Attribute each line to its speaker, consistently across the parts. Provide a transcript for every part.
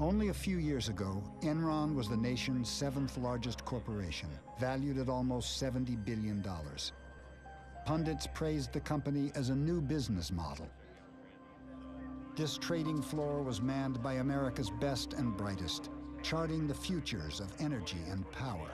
Speaker 1: Only a few years ago, Enron was the nation's 7th largest corporation, valued at almost $70 billion. Pundits praised the company as a new business model. This trading floor was manned by America's best and brightest, charting the futures of energy and power.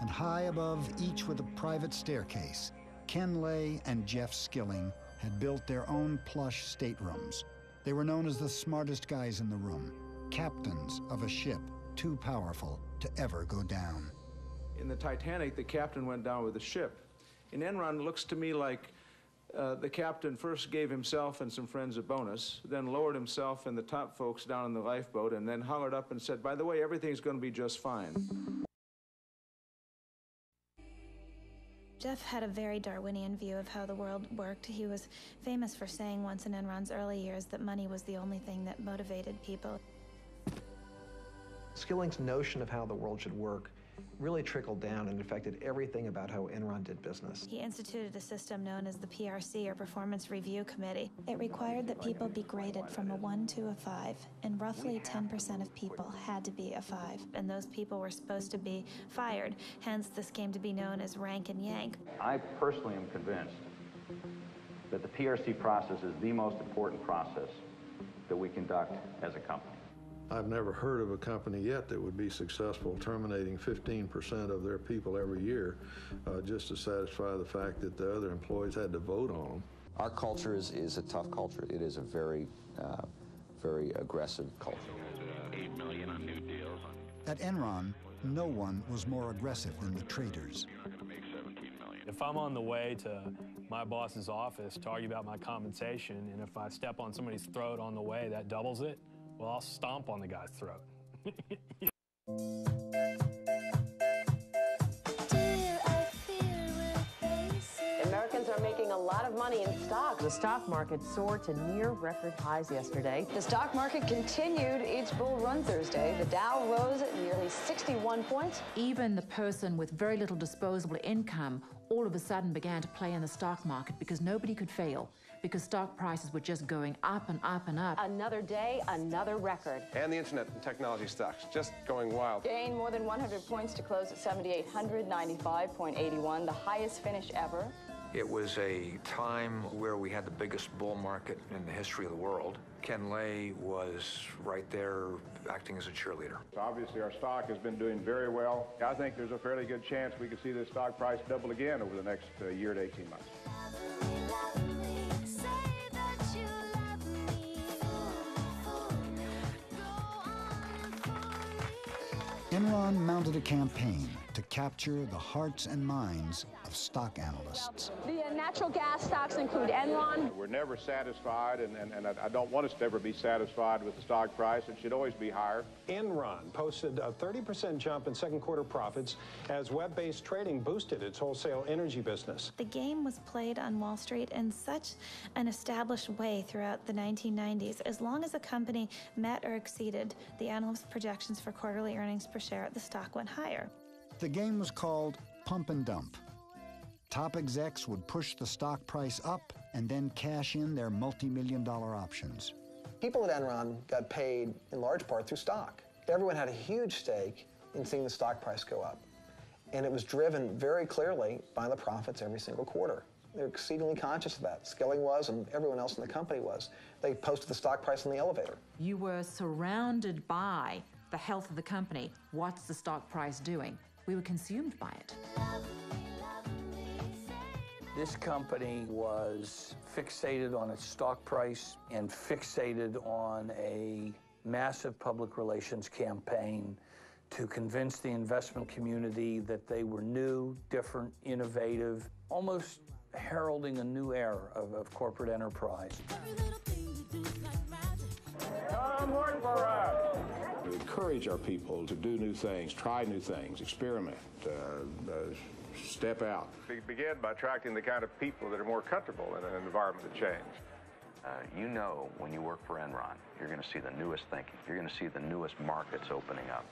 Speaker 1: And high above each with a private staircase, Ken Lay and Jeff Skilling had built their own plush staterooms. They were known as the smartest guys in the room, captains of a ship too powerful to ever go down.
Speaker 2: In the Titanic, the captain went down with the ship. In Enron, it looks to me like the captain first gave himself and some friends a bonus, then lowered himself and the top folks down in the lifeboat, and then hollered up and said, by the way, everything's going to be just fine.
Speaker 3: Jeff had a very Darwinian view of how the world worked. He was famous for saying once in Enron's early years that money was the only thing that motivated people.
Speaker 4: Skilling's notion of how the world should work really trickled down and affected everything about how Enron did business.
Speaker 3: He instituted a system known as the PRC, or Performance Review Committee. It required that people be graded from a 1 to a 5, and roughly 10% of people had to be a 5, and those people were supposed to be fired. Hence, this came to be known as rank and yank.
Speaker 5: I personally am convinced that the PRC process is the most important process that we conduct as a company.
Speaker 6: I've never heard of a company yet that would be successful terminating 15% of their people every year just to satisfy the fact that the other employees had to vote on them.
Speaker 7: Our culture is a tough culture. It is a very, very aggressive culture.
Speaker 8: $8 million on new deals.
Speaker 1: At Enron, no one was more aggressive than the traders.
Speaker 9: If I'm on the way to my boss's office to argue about my compensation, and if I step on somebody's throat on the way, that doubles it, well, I'll stomp on the guy's throat.
Speaker 10: Americans are making a lot of money in stocks. The stock market soared to near record highs yesterday.
Speaker 11: The stock market continued its bull run Thursday. The Dow rose at nearly 61 points.
Speaker 12: Even the person with very little disposable income all of a sudden began to play in the stock market because nobody could fail, because stock prices were just going up and up and up.
Speaker 10: Another day, another record.
Speaker 13: And the internet and technology stocks just going wild.
Speaker 11: Gained more than 100 points to close at 7,895.81, the highest finish ever.
Speaker 14: It was a time where we had the biggest bull market in the history of the world. Ken Lay was right there acting as a cheerleader.
Speaker 15: Obviously, our stock has been doing very well. I think there's a fairly good chance we could see this stock price double again over the next year to 18 months.
Speaker 1: Enron mounted a campaign to capture the hearts and minds of stock analysts.
Speaker 11: The natural gas stocks include Enron.
Speaker 15: We're never satisfied, and I don't want us to ever be satisfied with the stock price. It should always be higher.
Speaker 16: Enron posted a 30% jump in second quarter profits as web-based trading boosted its wholesale energy business.
Speaker 3: The game was played on Wall Street in such an established way throughout the 1990s. As long as a company met or exceeded the analyst projections for quarterly earnings per share, the stock went higher.
Speaker 1: The game was called pump and dump. Top execs would push the stock price up and then cash in their multi-million-dollar options.
Speaker 4: People at Enron got paid in large part through stock. Everyone had a huge stake in seeing the stock price go up. And it was driven very clearly by the profits every single quarter. They're exceedingly conscious of that. Skilling was, and everyone else in the company was. They posted the stock price in the elevator.
Speaker 12: You were surrounded by the health of the company. What's the stock price doing? We were consumed by it.
Speaker 17: This company was fixated on its stock price and fixated on a massive public relations campaign to convince the investment community that they were new, different, innovative, almost heralding a new era of corporate enterprise.
Speaker 15: Come work for us.
Speaker 18: We encourage our people to do new things, try new things, experiment, step out.
Speaker 15: We begin by attracting the kind of people that are more comfortable in an environment of change.
Speaker 5: You know when you work for Enron, you're going to see the newest thinking. You're going to see the newest markets opening up.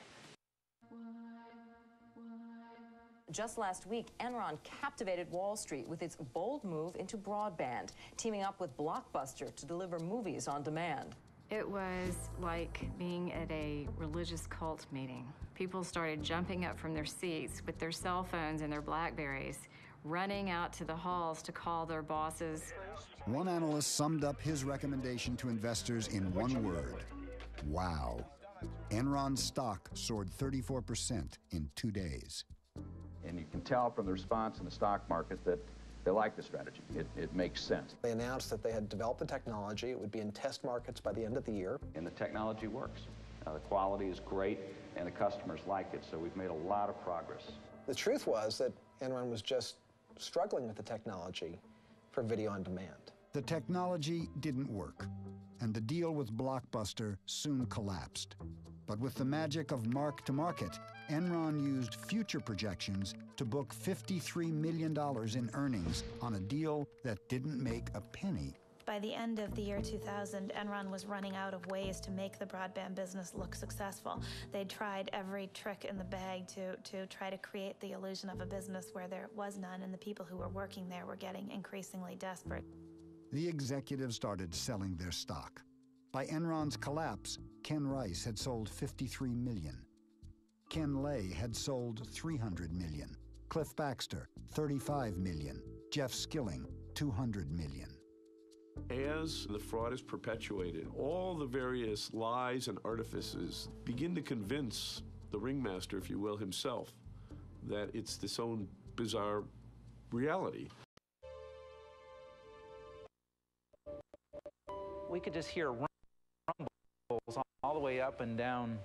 Speaker 10: Just last week, Enron captivated Wall Street with its bold move into broadband, teaming up with Blockbuster to deliver movies on demand.
Speaker 19: It was like being at a religious cult meeting. People started jumping up from their seats with their cell phones and their BlackBerries, running out to the halls to call their bosses.
Speaker 1: One analyst summed up his recommendation to investors in one word: wow. Enron's stock soared 34% in 2 days.
Speaker 5: And you can tell from the response in the stock market that they like the strategy. It makes sense.
Speaker 4: They announced that they had developed the technology. It would be in test markets by the end of the year.
Speaker 5: And the technology works. The quality is great, and the customers like it, so we've made a lot of progress.
Speaker 4: The truth was that Enron was just struggling with the technology for video on demand.
Speaker 1: The technology didn't work, and the deal with Blockbuster soon collapsed. But with the magic of mark-to-market, Enron used future projections to book $53 million in earnings on a deal that didn't make a penny.
Speaker 3: By the end of the year 2000, Enron was running out of ways to make the broadband business look successful. They'd tried every trick in the bag to try to create the illusion of a business where there was none, and the people who were working there were getting increasingly desperate.
Speaker 1: The executives started selling their stock. By Enron's collapse, Ken Rice had sold $53 million. Ken Lay had sold $300 million. Cliff Baxter, $35 million. Jeff Skilling, $200 million.
Speaker 20: As the fraud is perpetuated, all the various lies and artifices begin to convince the ringmaster, if you will, himself, that it's this own bizarre reality.
Speaker 21: We could just hear rumbles all the way up and down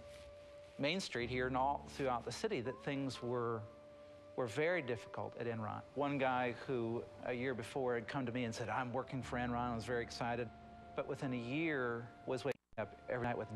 Speaker 21: Main Street here and all throughout the city that things were very difficult at Enron. One guy who a year before had come to me and said, I'm working for Enron, I was very excited, but within a year was waking up every night with